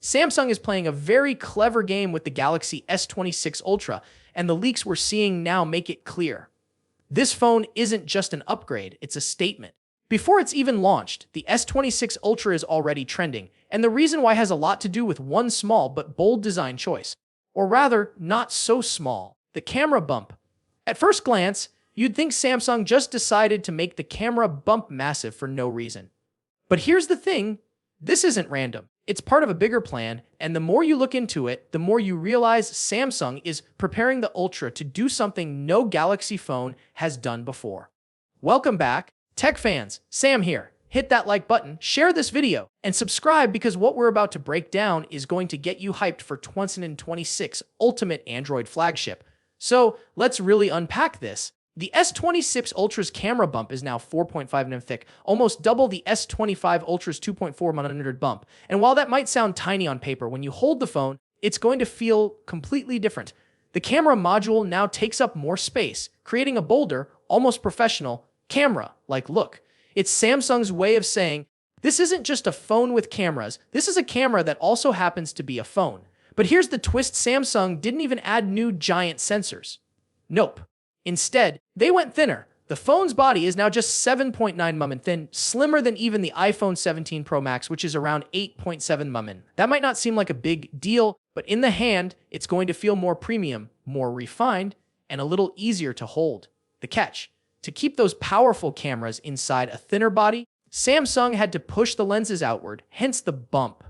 Samsung is playing a very clever game with the Galaxy S26 Ultra, and the leaks we're seeing now make it clear. This phone isn't just an upgrade, it's a statement. Before it's even launched, the S26 Ultra is already trending, and the reason why has a lot to do with one small but bold design choice. Or rather, not so small, the camera bump. At first glance, you'd think Samsung just decided to make the camera bump massive for no reason. But here's the thing, this isn't random. It's part of a bigger plan, and the more you look into it, the more you realize Samsung is preparing the Ultra to do something no Galaxy phone has done before. Welcome back, tech fans. Sam here. Hit that like button, share this video, and subscribe because what we're about to break down is going to get you hyped for 2026 Ultimate Android flagship. So let's really unpack this. The S26 Ultra's camera bump is now 4.5 mm thick, almost double the S25 Ultra's 2.4 mm bump. And while that might sound tiny on paper, when you hold the phone, it's going to feel completely different. The camera module now takes up more space, creating a bolder, almost professional, camera-like look. It's Samsung's way of saying, this isn't just a phone with cameras, this is a camera that also happens to be a phone. But here's the twist, Samsung didn't even add new giant sensors. Nope. Instead, they went thinner. The phone's body is now just 7.9 mm thin, slimmer than even the iPhone 17 Pro Max, which is around 8.7 mm. That might not seem like a big deal, but in the hand, it's going to feel more premium, more refined, and a little easier to hold. The catch: to keep those powerful cameras inside a thinner body, Samsung had to push the lenses outward, hence the bump.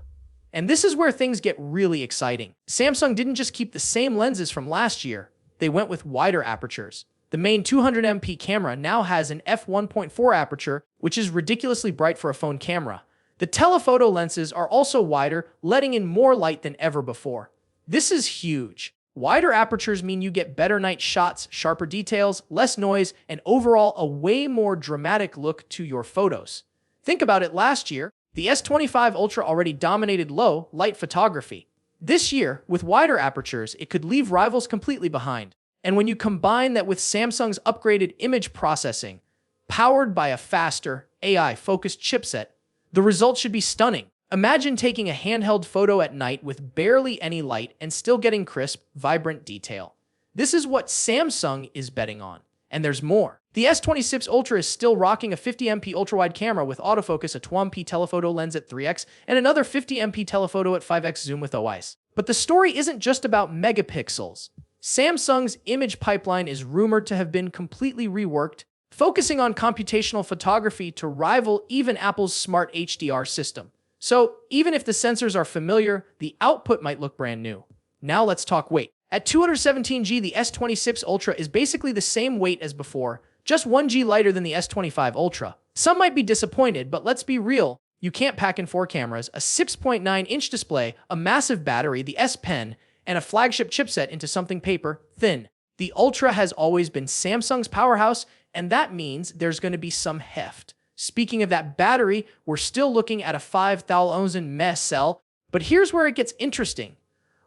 And this is where things get really exciting. Samsung didn't just keep the same lenses from last year, they went with wider apertures. The main 200MP camera now has an f1.4 aperture, which is ridiculously bright for a phone camera. The telephoto lenses are also wider, letting in more light than ever before. This is huge. Wider apertures mean you get better night shots, sharper details, less noise, and overall a way more dramatic look to your photos. Think about it, last year, the S25 Ultra already dominated low light photography. This year, with wider apertures, it could leave rivals completely behind. And when you combine that with Samsung's upgraded image processing, powered by a faster, AI-focused chipset, the results should be stunning. Imagine taking a handheld photo at night with barely any light and still getting crisp, vibrant detail. This is what Samsung is betting on. And there's more. The S26 Ultra is still rocking a 50MP ultra-wide camera with autofocus, a 2MP telephoto lens at 3x, and another 50MP telephoto at 5x zoom with OIS. But the story isn't just about megapixels. Samsung's image pipeline is rumored to have been completely reworked, focusing on computational photography to rival even Apple's smart HDR system. So even if the sensors are familiar, the output might look brand new. Now let's talk weight. At 217G, the S26 Ultra is basically the same weight as before, just 1G lighter than the S25 Ultra. Some might be disappointed, but let's be real. You can't pack in 4 cameras, a 6.9-inch display, a massive battery, the S Pen, and a flagship chipset into something paper thin. The Ultra has always been Samsung's powerhouse, and that means there's going to be some heft. Speaking of that battery, we're still looking at a 5000 mAh cell, but here's where it gets interesting.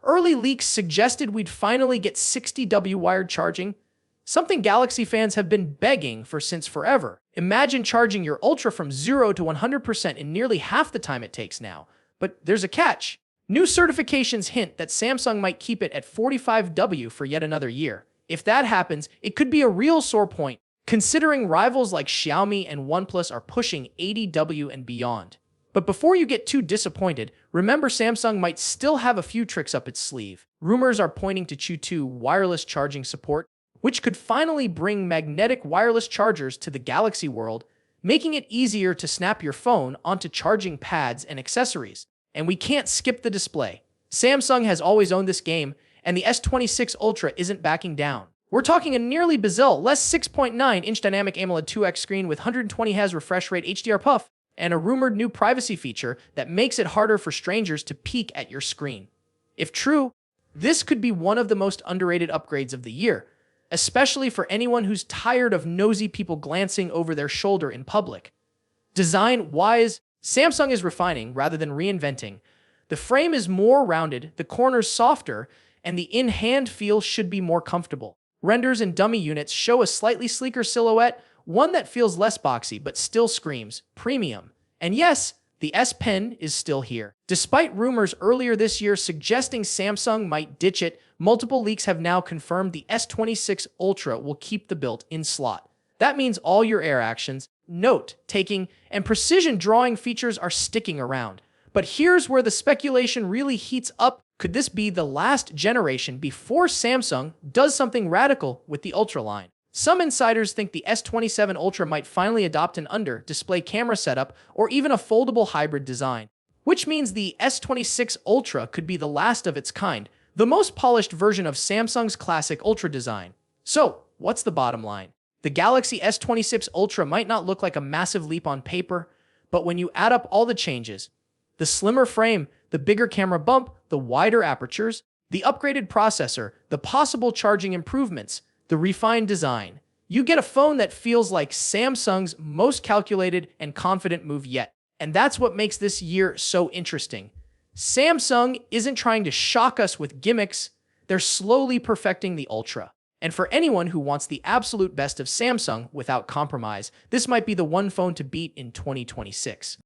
Early leaks suggested we'd finally get 60W wired charging, something Galaxy fans have been begging for since forever. Imagine charging your Ultra from 0 to 100% in nearly half the time it takes now. But there's a catch. New certifications hint that Samsung might keep it at 45W for yet another year. If that happens, it could be a real sore point, considering rivals like Xiaomi and OnePlus are pushing 80W and beyond. But before you get too disappointed, remember Samsung might still have a few tricks up its sleeve. Rumors are pointing to Qi2 wireless charging support, which could finally bring magnetic wireless chargers to the Galaxy world, making it easier to snap your phone onto charging pads and accessories. And we can't skip the display. Samsung has always owned this game, and the S26 Ultra isn't backing down. We're talking a nearly bezel-less 6.9-inch dynamic AMOLED 2X screen with 120Hz refresh rate HDR puff, and a rumored new privacy feature that makes it harder for strangers to peek at your screen. If true, this could be one of the most underrated upgrades of the year, especially for anyone who's tired of nosy people glancing over their shoulder in public. Design-wise, Samsung is refining rather than reinventing. The frame is more rounded, the corners softer, and the in-hand feel should be more comfortable. Renders and dummy units show a slightly sleeker silhouette, one that feels less boxy but still screams premium. And yes, The S Pen is still here. Despite rumors earlier this year suggesting Samsung might ditch it, multiple leaks have now confirmed the S26 Ultra will keep the built-in slot. That means all your air actions, note-taking, and precision drawing features are sticking around. But here's where the speculation really heats up. Could this be the last generation before Samsung does something radical with the Ultra line? Some insiders think the S27 Ultra might finally adopt an under-display camera setup or even a foldable hybrid design, which means the S26 Ultra could be the last of its kind, the most polished version of Samsung's classic Ultra design. So, what's the bottom line? The Galaxy S26 Ultra might not look like a massive leap on paper, but when you add up all the changes, the slimmer frame, the bigger camera bump, the wider apertures, the upgraded processor, the possible charging improvements, the refined design, you get a phone that feels like Samsung's most calculated and confident move yet. And that's what makes this year so interesting. Samsung isn't trying to shock us with gimmicks, they're slowly perfecting the Ultra. And for anyone who wants the absolute best of Samsung without compromise, this might be the one phone to beat in 2026.